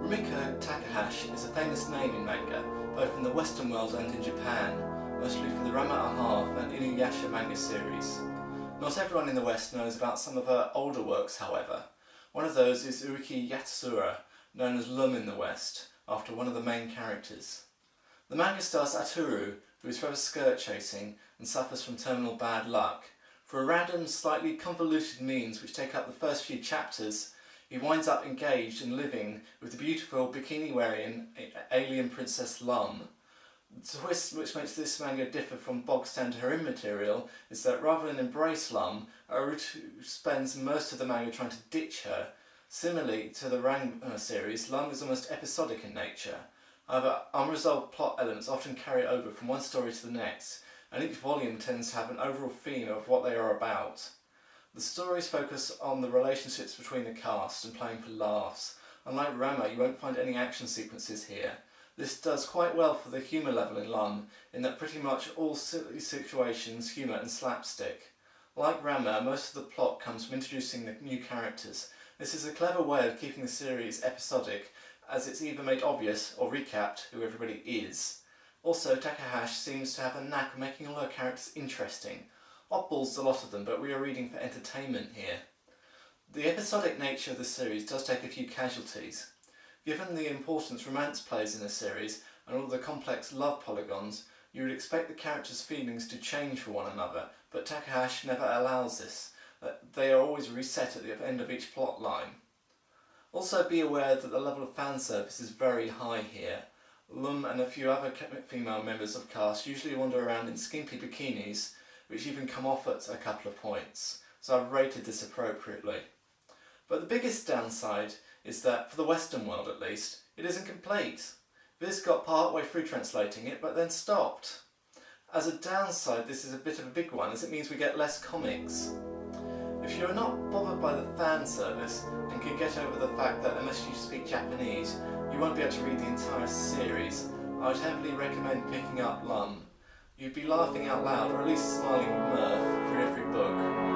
Rumiko Takahashi is a famous name in manga, both in the Western world and in Japan, mostly for the Ranma ½ and Inuyasha manga series. Not everyone in the West knows about some of her older works, however. One of those is Urusei Yatsura, known as Lum in the West, after one of the main characters. The manga stars Atoru, who is forever skirt chasing and suffers from terminal bad luck. For a random, slightly convoluted means which take up the first few chapters, he winds up engaged and living with the beautiful bikini-wearing alien princess Lum. The twist which makes this manga differ from bog-standard harem material is that rather than embrace Lum, Arutu spends most of the manga trying to ditch her. Similarly to the Ranma series, Lum is almost episodic in nature. However, unresolved plot elements often carry over from one story to the next, and each volume tends to have an overall theme of what they are about. The stories focus on the relationships between the cast and playing for laughs. Unlike Ranma, you won't find any action sequences here. This does quite well for the humour level in Lum, in that pretty much all silly situations, humour and slapstick. Like Ranma, most of the plot comes from introducing the new characters. This is a clever way of keeping the series episodic, as it's either made obvious or recapped who everybody is. Also, Takahashi seems to have a knack of making all her characters interesting. Oddballs a lot of them, but we are reading for entertainment here. The episodic nature of the series does take a few casualties. Given the importance romance plays in the series and all the complex love polygons, you would expect the characters' feelings to change for one another, but Takahashi never allows this. They are always reset at the end of each plot line. Also be aware that the level of fan service is very high here. Lum and a few other female members of cast usually wander around in skimpy bikinis, which even come off at a couple of points, so I've rated this appropriately. But the biggest downside is that, for the Western world at least, it isn't complete. Viz got part way through translating it, but then stopped. As a downside, this is a bit of a big one, as it means we get less comics. If you're not bothered by the fan service and can get over the fact that unless you speak Japanese, you won't be able to read the entire series, I would heavily recommend picking up Lum. You'd be laughing out loud, or at least smiling with mirth, for every book.